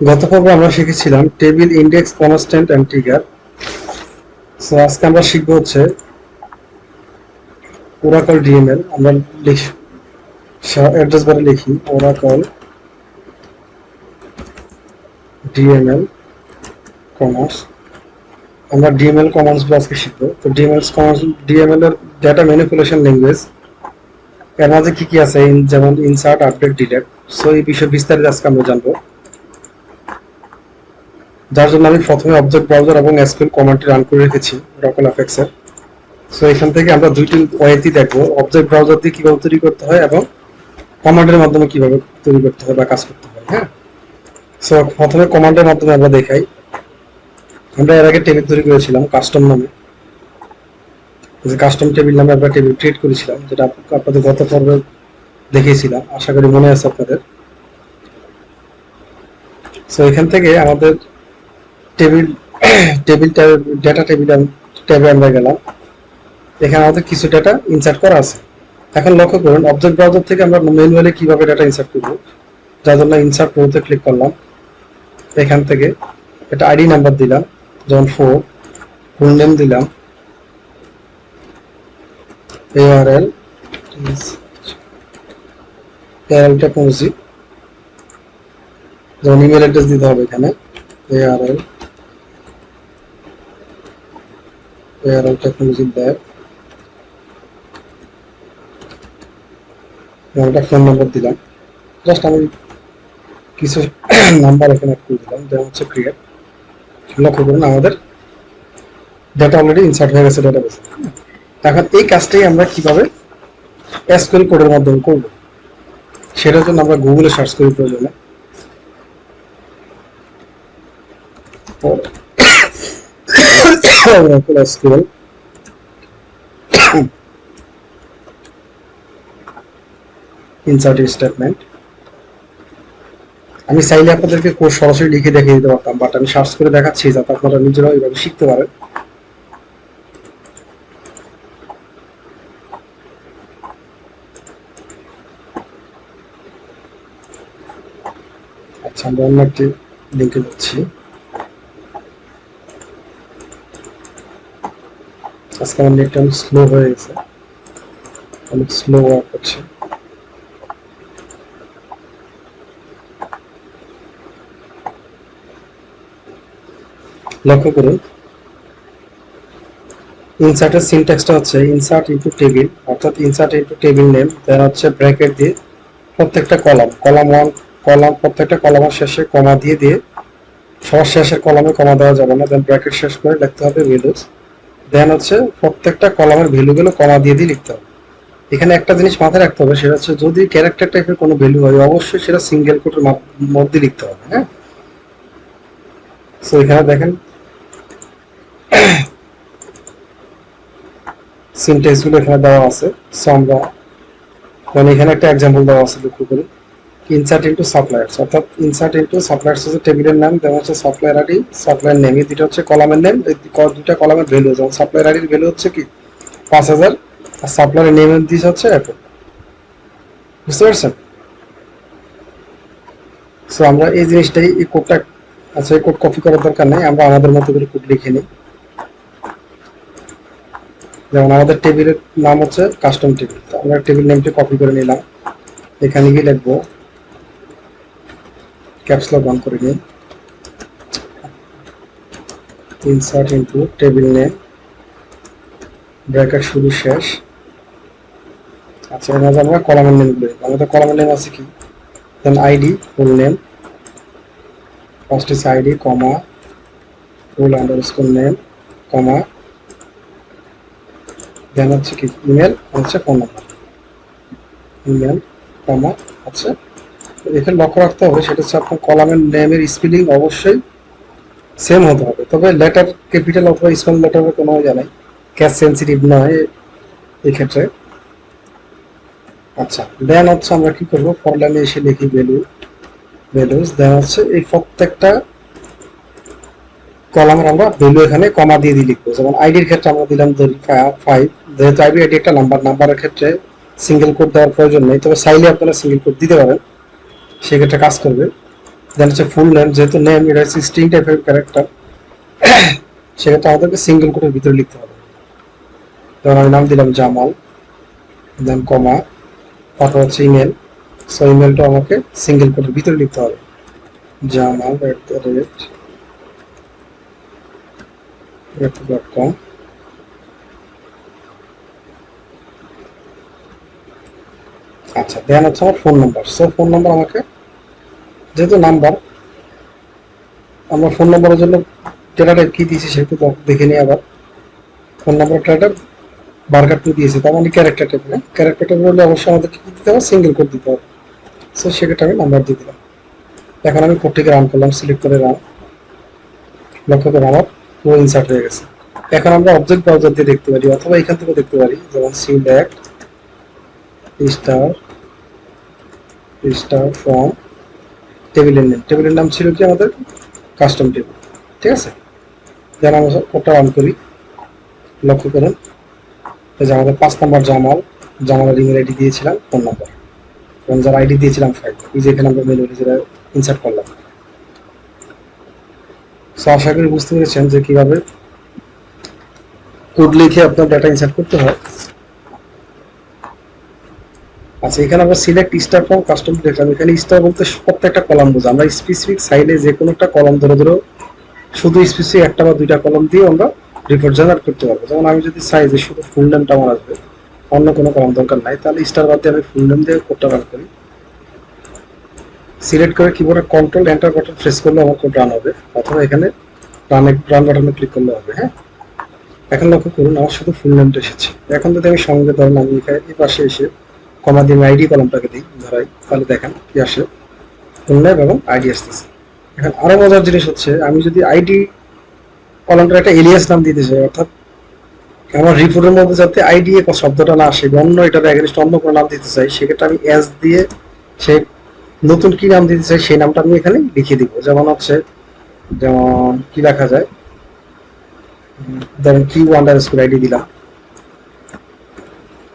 গত পর্বে আমরা শিখেছিলাম table index constant and trigger. So আজকে আমরা শিখব হচ্ছে ওরাকল ডিএমএল। আমরা অ্যাড্রেস বারে লিখি ওরাকল ডিএমএল কমান্ডস। আমরা ডিএমএল কমান্ডস আজকে শিখবো। তো ডিএমএল এর ডেটা ম্যানিপুলেশন ল্যাঙ্গুয়েজ, এর মাঝে কি কি আছে যেমন ইনসার্ট, আপডেট, ডিলিট। সো এই বিষয়ে বিস্তারিত আজকে আমরা জানবো, যার জন্য আমি প্রথমে অবজেক্ট ব্রাউজার এবং এসকিউএল কমান্ডটি রান করে রেখেছি ওরাকল এফএক্স এর। সো এখান থেকে আমরা দুইটি ওয়েতে দেখবো, অবজেক্ট ব্রাউজার দিয়ে কিভাবে তৈরি করতে হয় এবং কমান্ডের মাধ্যমে কিভাবে তৈরি করতে হয় বা কাজ করতে হয়। হ্যাঁ, সো প্রথমে কমান্ডের মাধ্যমে আমরা দেখাই। আমরা এর আগে টেবিল তৈরি করেছিলাম কাস্টম নামে, যে কাস্টম টেবিল নামে আমরা টেবিল ক্রিয়েট করেছিলাম, যেটা আপনাদের গত পর্বে দেখিয়েছিলাম, আশা করি মনে আছে আপনাদের। সো এখান থেকে আমাদের টেবিল টেবিল ডেটা টেবিল ট্যাবে আমরা গেলাম। এখানে আমাদের কিছু ডেটা ইনসার্ট করা আছে। এখন লক্ষ্য করুন, অবজেক্ট ব্রাউজার থেকে আমরা ম্যানুয়ালি কিভাবে ডেটা ইনসার্ট করব, যার জন্য ইনসার্ট মেনুতে ক্লিক করলাম। এখান থেকে একটা আইডি নাম্বার দিলাম, যেমন 4, ফুল নেম দিলাম, ARL টেকনোলজি, যেমন ইমেল অ্যাড্রেস দিতে হবে এখানে ARL টেকনোলজি ল্যাব, একটা ফোন নম্বর দিলাম। জাস্ট আমি কিছু নাম্বার এখানে অ্যাড করে দিলাম, যেমন হচ্ছে ক্রিয়েট। লক্ষ্য করুন আমাদের ডেটা অলরেডি ইনসার্ট হয়ে গেছে ডেটাবেসে। এখন এই কাজটাই আমরা কিভাবে এসকিউএল কোডের মাধ্যমে করব, সেটার জন্য আমরা গুগলে সার্চ করি প্রয়োজনে। SQL insert statement. আমি চাইলে আপনাদেরকে কোড সরাসরি লিখে দেখিয়ে দিতে পারতাম, বাট আমি সার্চ করে দেখাচ্ছি যাতে আপনারা নিজেরাও এইভাবে শিখতে পারেন। আচ্ছা, আমরা অন্য একটি লিঙ্কে যাচ্ছি। আজকে আমার নেটটা অনেক স্লো হয়ে গেছে, অনেক স্লো ওয়ার্ক করছে। লক্ষ্য করুন, ইনসার্টের সিনট্যাক্সটা হচ্ছে ইনসার্ট ইনটু টেবিল, অর্থাৎ ইনসার্ট ইনটু টেবিল নেম, দেন হচ্ছে ব্র্যাকেট দিয়ে প্রত্যেকটা কলাম 1 কলাম, প্রত্যেকটা কলামের শেষে কমা দিয়ে সবার শেষের কলামে কমা দেওয়া যাবে না, দেন ব্র্যাকেট শেষ করে লিখতে হবে ভ্যালুস, দেন হচ্ছে প্রত্যেকটা কলামের ভ্যালুগুলো কমা দিয়ে লিখতে হবে। এখানে একটা জিনিস মাথায় রাখতে হবে, সেটা হচ্ছে যদি ক্যারেক্টার টাইপের কোনো ভ্যালু হয় অবশ্যই সেটা সিঙ্গেল কোটের মধ্যে লিখতে হবে। হ্যাঁ, সো এখানে দেখেন সিনট্যাক্স গুলো এখানে দেওয়া আছে। সো আমরা মানে এখানে একটা এক্সাম্পল দেওয়া আছে, লক্ষ্য করি। ইনসার্ট ইনটু সাপ্লায়ার্স, অর্থাৎ ইনসার্ট ইনটু সাপ্লায়ার্স হচ্ছে টেবিলের নাম, দেওয়া হচ্ছে সাপ্লায়ার আইডি, সাপ্লায়ার নেম, এই দুটো হচ্ছে কলামের নেম, এই দুটো কলামের ভ্যালু। যেমন সাপ্লায়ার আইডির ভ্যালু হচ্ছে কি 5000, আর সাপ্লায়ারের নেমের দিস হচ্ছে এখন। বুঝতে পারছেন? সো আমরা এই জিনিসটাই, এই কোডটা, আচ্ছা এই কোড কপি করার দরকার নেই, আমরা আমাদের মতো করে কোড লিখে নিই। যেমন আমাদের টেবিলের নাম হচ্ছে কাস্টম টেবিল, তো আমরা টেবিল নেমটি কপি করে নিলাম। এখানে গিয়ে লিখবো, ক্যাপস লক অন করে নিই, insert into table name, bracket শুরু শেষ। আচ্ছা, এর মাঝে আমরা কলামের নেম লিখব। আমাদের কলামের নেম আছে কি, then ID, full name, first is ID, comma, full underscore name, comma, then হচ্ছে কি ইমেল, হচ্ছে ফোন নাম্বার, ইমেল, কমা, আচ্ছা। এখানে লক্ষ্য রাখতে হবে সেটা হচ্ছে আপনার কলামের নেমের স্পেলিং অবশ্যই সেম হতে হবে, তবে লেটার ক্যাপিটাল অথবা স্মল লেটারের কোনো ইয়ে নাই, ক্যাশ সেন্সিটিভ নয় এই ক্ষেত্রে। আচ্ছা, দেন হচ্ছে আমরা কি করবো, ফর লাইনে এসে লিখি ভ্যালুস, দেন হচ্ছে এই প্রত্যেকটা কলামের আমরা ভ্যালু এখানে কমা দিয়ে লিখবো। যেমন আইডির ক্ষেত্রে আমরা দিলাম 5, যেহেতু আইডি একটা নাম্বারের ক্ষেত্রে সিঙ্গেল কোড দেওয়ার প্রয়োজন নেই, তবে চাইলে আপনারা সিঙ্গেল কোড দিতে পারেন, সেক্ষেত্রে কাজ করবে। দেন হচ্ছে ফুল নেম, যেহেতু নেম এটা হচ্ছে স্ট্রিং টাইপের ক্যারেক্টার, সেক্ষেত্রে আমাদেরকে সিঙ্গেল কোটের ভিতরে লিখতে হবে। যেমন আমি নাম দিলাম জামাল, দেন কমা, তারপর হচ্ছে ইমেল। সো ইমেলটা আমাকে সিঙ্গেল কোটের ভিতরে লিখতে হবে, jamal@yahoo.com। আচ্ছা, দেন হচ্ছে আমার phone number. So phone number আমাকে, যেহেতু নাম্বার, আমরা ফোন নাম্বারের জন্য ডেটা টাইপ কি দিয়েছি সেটা তো দেখে নিই আবার। Phone number data varchar two দিয়েছে, তার মানে ক্যারেক্টার টাইপ না। ক্যারেক্টার টাইপ হলে অবশ্যই আমাদেরকে কি দিতে হবে, সিঙ্গেল কোড দিতে হবে। সো সেক্ষেত্রে আমি নাম্বার দিয়ে দিলাম। এখন আমি কোডটিকে রান করলাম, সিলেক্ট করে রান। লক্ষ্য করে আমার পুরো ইনসার্ট হয়ে গেছে। এখন আমরা অবজেক্ট ব্রাউজার দিয়ে দেখতে পারি, অথবা এখান থেকে দেখতে পারি, যেমন সিলেক্ট স্টার স্টার ফ্রম টেবিলের নেম। টেবিলের নাম ছিল কি আমাদের কাস্টম টেবিল, ঠিক আছে। দেন আমরা কোডটা রান করি। লক্ষ্য করুন এই যে আমাদের 5 নম্বর জামাল, জামালের ইমেল আইডি দিয়েছিলাম, ফোন নাম্বার এবং যার আইডি দিয়েছিলাম 5, এই যে এখানে আমরা মেনুয়ালি যেটা ইনসার্ট করলাম। সো আশা করি বুঝতে পেরেছেন যে কিভাবে কোড লিখে আপনার ডাটা ইনসার্ট করতে হয়। আচ্ছা, এখানে আমরা সিলেক্ট স্টার ফ্রম কাস্টম দেখলাম। এখানে স্টার বলতে প্রত্যেকটা কলাম বোঝা। আমরা স্পেসিফিক সাইডে যে কোনো একটা কলাম ধরে ধরে শুধু স্পেসিফিক একটা বা দুইটা কলাম দিয়ে আমরা রিপোর্ট জেনারেট করতে পারবো। যেমন আমি যদি চাই যে শুধু ফুল নেমটা আমার আসবে, অন্য কোনো কলাম দরকার নাই, তাহলে স্টার বাদ দিয়ে আমি ফুল নেম দিয়ে কোডটা রান করি। সিলেক্ট করে কিবোর্ডে কন্ট্রোল এন্টার বাটন প্রেস করলে আমার কোড রান হবে, অথবা এখানে রান বাটনে ক্লিক করলে হবে। হ্যাঁ, এখন লক্ষ্য করুন আমার শুধু ফুল নেমটা এসেছে। এখন যদি আমি সঙ্গে ধরেন আমি এখানে এই পাশে এসে কমা দিয়ে আইডি কলমটাকে দিই ধরাই, তাহলে দেখেন কি আসে, ফুল নেম এবং আইডি আসতেছে। এখন আরো মজার জিনিস হচ্ছে, আমি যদি আইডি কলমটার একটা এলিয়াস নাম দিতে চাই, অর্থাৎ আমার রিপোর্টের মধ্যে যাতে আইডি শব্দটা না আসে, অন্য এটার এগেনস্ট অন্য কোনো নাম দিতে চাই, সেক্ষেত্রে আমি এস দিয়ে সে নতুন কি নাম দিতে চাই সেই নামটা আমি এখানে লিখে দিব। যেমন হচ্ছে, যেমন কি লেখা যায়, ধরেন কিউ আন্ডারস্কোর আইডি দিলাম।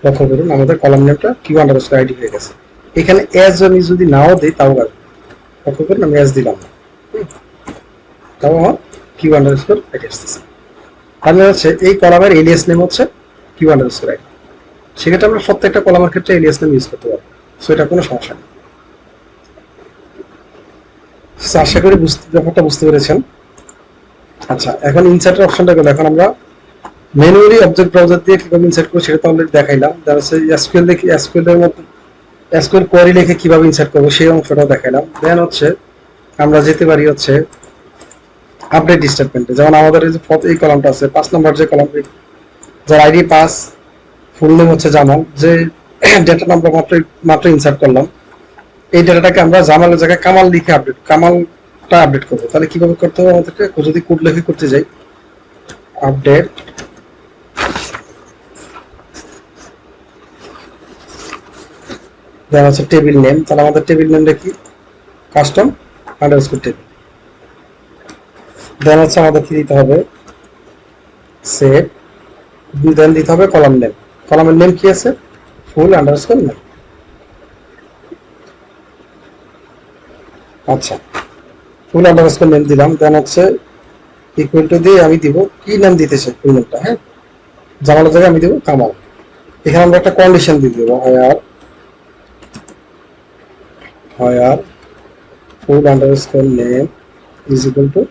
লক্ষ্য করুন আমাদের কলাম নেমটা কিউ আন্ডারস্কোর আইডি হয়ে গেছে। এখানে এস আমি যদি নাও দিই তাও আসবে। লক্ষ্য করুন আমি এস দিলাম না, তাও আমার কিউ আন্ডারস্কোর আইডি আসতেছে। তাহলে হচ্ছে এই কলামের এলিয়াস নেম হচ্ছে কিউ আন্ডারস্কোর আইডি। সেক্ষেত্রে আমরা প্রত্যেকটা কলামের ক্ষেত্রে এলিয়াস নেম ইউজ করতে পারবো, সো এটা কোনো সমস্যা নেই। আশা করি ব্যাপারটা বুঝতে পেরেছেন। আচ্ছা, এখন ইনসার্টের অপশনটা গেল। এখন আমরা ম্যানুয়ালি অবজেক্ট ব্রাউজার দিয়ে কিভাবে ইনসার্ট করবো সেটা তো অলরেডি দেখাইলাম। তার হচ্ছে এসকিউএল দেখি, এসকিউএল এর মধ্যে এসকিউএল কোয়ারি লিখে কিভাবে ইনসার্ট করবো সেই অংশটাও দেখাইলাম। দেন হচ্ছে আমরা যেতে পারি হচ্ছে আপডেট স্টেটমেন্টে। যেমন আমাদের এই কলামটা আছে 5 নম্বর যে কলামটি, যার আইডি 5, ফুল নেম হচ্ছে জামাল, যে ডেটা আমরা মাত্র ইনসার্ট করলাম, এই ডেটাটাকে আমরা জামালের জায়গায় কামাল লিখে কামালটা আপডেট করবো। তাহলে কিভাবে করতে হবে আমাদেরকে, যদি কোড লিখে করতে যাই, আপডেট দেন হচ্ছে টেবিল নেম। তাহলে আমাদের টেবিল নেমটা কি, কাস্টম আন্ডারস্কোর টেবিল। দেন হচ্ছে আমাদের কি দিতে হবে, সেট। দেন দিতে হবে কলাম নেম। কলামের নেম কি আছে, ফুল আন্ডারস্কোর নেম। আচ্ছা, ফুল আন্ডারস্কোর নেম দিলাম। দেন হচ্ছে ইকুয়াল টু দিয়ে আমি দিব কি নাম দিতে চাই, ফুল নেমটা। হ্যাঁ, জামালের জায়গায় আমি দিব কামাল। এখানে আমরা একটা কন্ডিশন দিয়ে দেবো, where full underscore name is equal to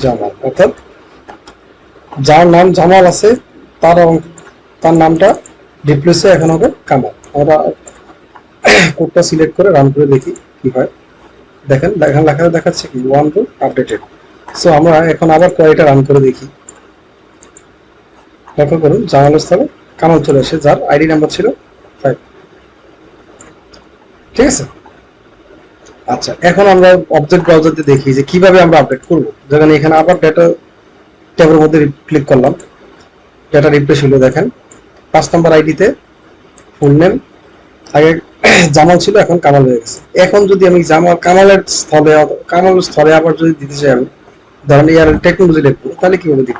Jamal, অর্থাৎ যার নাম জামাল আছে তার তার নামটা রিপ্লেসে এখন হবে কামাল। আমরা কোডটা সিলেক্ট করে রান করে দেখি কি হয়। দেখেন দেখেন লেখা দেখাচ্ছে কি ওয়ান টু আপডেটেড। সো আমরা এখন আবার কোয়ারিটা রান করে দেখি। লক্ষ্য করুন জামালের স্থলে কামাল চলে আসে, যার আইডি নাম্বার ছিল 5। ঠিক আছে। আচ্ছা, এখন আমরা অবজেক্ট ব্রাউজারতে দেখি যে কিভাবে আমরা আপডেট করব। যেখানে এখানে আবার ডেটা ট্যাবের মধ্যে ক্লিক করলাম, ডেটা রিফ্রেশ হলো। দেখেন 5 নম্বর আইডিতে ফুল নেম আগে জামাল ছিল, এখন কামাল হয়ে গেছে। এখন যদি আমি কামালের স্থলে আবার যদি দিতে চাই, আমি ধরেন ইয়ার টেকনোলজি লিখবো, তাহলে কিভাবে দিব,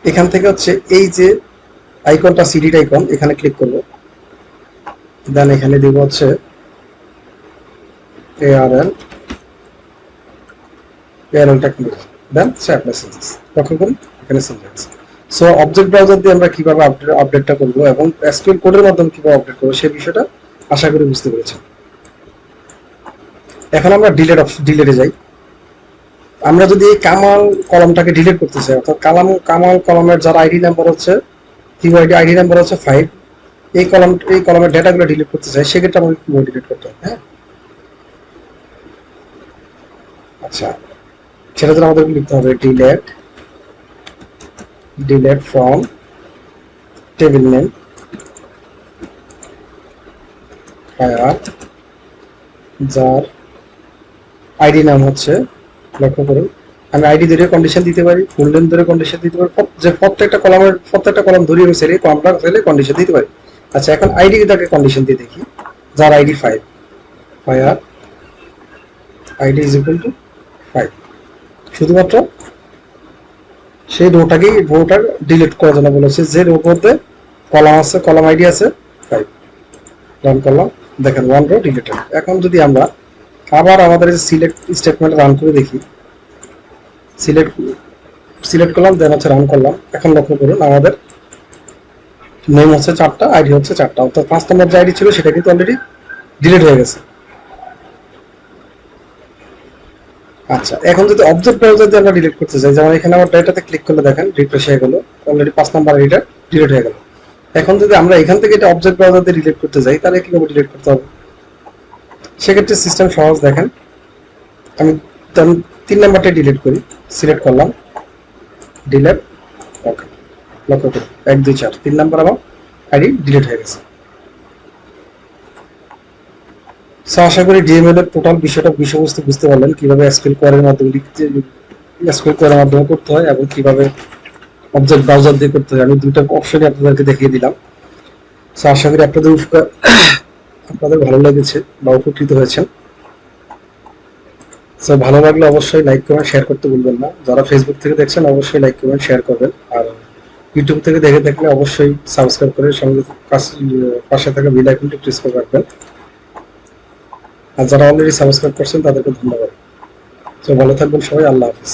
এখান থেকে হচ্ছে এই যে আইকনটা সিডিট আইকন, এখানে ক্লিক করব। দেন এখানে দিব হচ্ছে ARL ARLটা ক্লিক দেন সে অ্যাপ্লাই সিনট্যাক্স লক্ষ্য করুন এখানে সিনট্যাক্স। সো অবজেক্ট ব্রাউজার দিয়ে আমরা কিভাবে আপডেটটা করবো এবং এসকিউএল কোডের মাধ্যমে কিভাবে আপডেট করবো সেই বিষয়টা আশা করি বুঝতে পেরেছেন। এখন আমরা ডিলেটে যাই। আমরা যদি এই কামাল কলমটাকে ডিলিট করতে চাই, অর্থাৎ কামাল কলমের যার আইডি নাম্বার হচ্ছে কিওয়ার্ড আইডি নাম্বার হচ্ছে 5, এই কলমের ডেটাগুলো ডিলিট করতে চাই, সেক্ষেত্রে আমাকে কিভাবে ডিলিট করতে হবে? হ্যাঁ, আচ্ছা, সেটা জন্য আমাদের লিখতে হবে delete from table name fire, যার আইডি নাম হচ্ছে, লক্ষ্য করুন আমি আইডি ধরে কন্ডিশন দিতে পারি, ফুল নেম ধরে কন্ডিশন দিতে পারি, যে প্রত্যেকটা কলম ধরে আমি সেলে কলমটা সেলে কন্ডিশন দিতে পারি। আচ্ছা, এখন আইডি তাকে কন্ডিশন দিয়ে দেখি, যার ID 5, fire ID is equal two 5, শুধুমাত্র সেই রোটার ডিলিট করার জন্য বলেছে, যে রোর মধ্যে কলাম আছে, কলাম আইডি আছে 5, রান করলাম, দেখেন 1 রো ডিলিটেড। এখন যদি আমরা আবার আমাদের সিলেক্ট স্টেটমেন্ট রান করে দেখি, সিলেক্ট করলাম, দেন হচ্ছে রান করলাম, এখন লক্ষ্য করুন আমাদের নেম হচ্ছে 4টা, আইডি হচ্ছে 4টা, অর্থাৎ 5 নম্বর যে আইডি ছিল সেটা কিন্তু অলরেডি ডিলিট হয়ে গেছে। আচ্ছা, এখন যদি অবজেক্ট ব্রাউজার দিয়ে আমরা ডিলিট করতে চাই, যেমন এখানে আমার ডেটাতে ক্লিক করলে দেখেন রিফ্রেশ হয়ে গেল, অলরেডি 5 নম্বর আইডিটা ডিলিট হয়ে গেল। এখন যদি আমরা এখান থেকে এটা অবজেক্ট ব্রাউজার দিয়ে ডিলিট করতে চাই, তাহলে কিভাবে ডিলিট করতে হবে? সেক্ষেত্রে সিস্টেম সহজ, দেখেন আমি 3 নম্বরটা ডিলিট করি, সিলেক্ট করলাম, ডিলিট, ওকে, লক্ষ্য করুন 1 2 4 3 নম্বর আমার আইডি ডিলিট হয়ে গেছে। সো আশা করি ডিএমএল এর টোটাল বিষয়বস্তু বুঝতে পারলেন, কিভাবে এসকিউএল কোয়ারির মাধ্যমে করতে হয় এবং কিভাবে অবজেক্ট ব্রাউজার দিয়ে করতে হয়। আমি দুটো অপশনই আপনাদেরকে দেখিয়ে দিলাম। সো আশা করি আপনাদের ভালো লেগেছে বা উপকৃত হয়েছেন। সো ভালো লাগলে অবশ্যই লাইক কমেন্ট শেয়ার করতে ভুলবেন না। যারা ফেসবুক থেকে দেখছেন অবশ্যই লাইক কমেন্ট শেয়ার করবেন, আর ইউটিউব থেকে দেখে থাকলে অবশ্যই সাবস্ক্রাইব করে সঙ্গে পাশে থাকা বেল আইকনটি প্রেস করে রাখবেন। আর যারা অলরেডি সাবস্ক্রাইব করছেন তাদেরকে ধন্যবাদ। তো ভালো থাকবেন সবাই, আল্লাহ হাফিজ।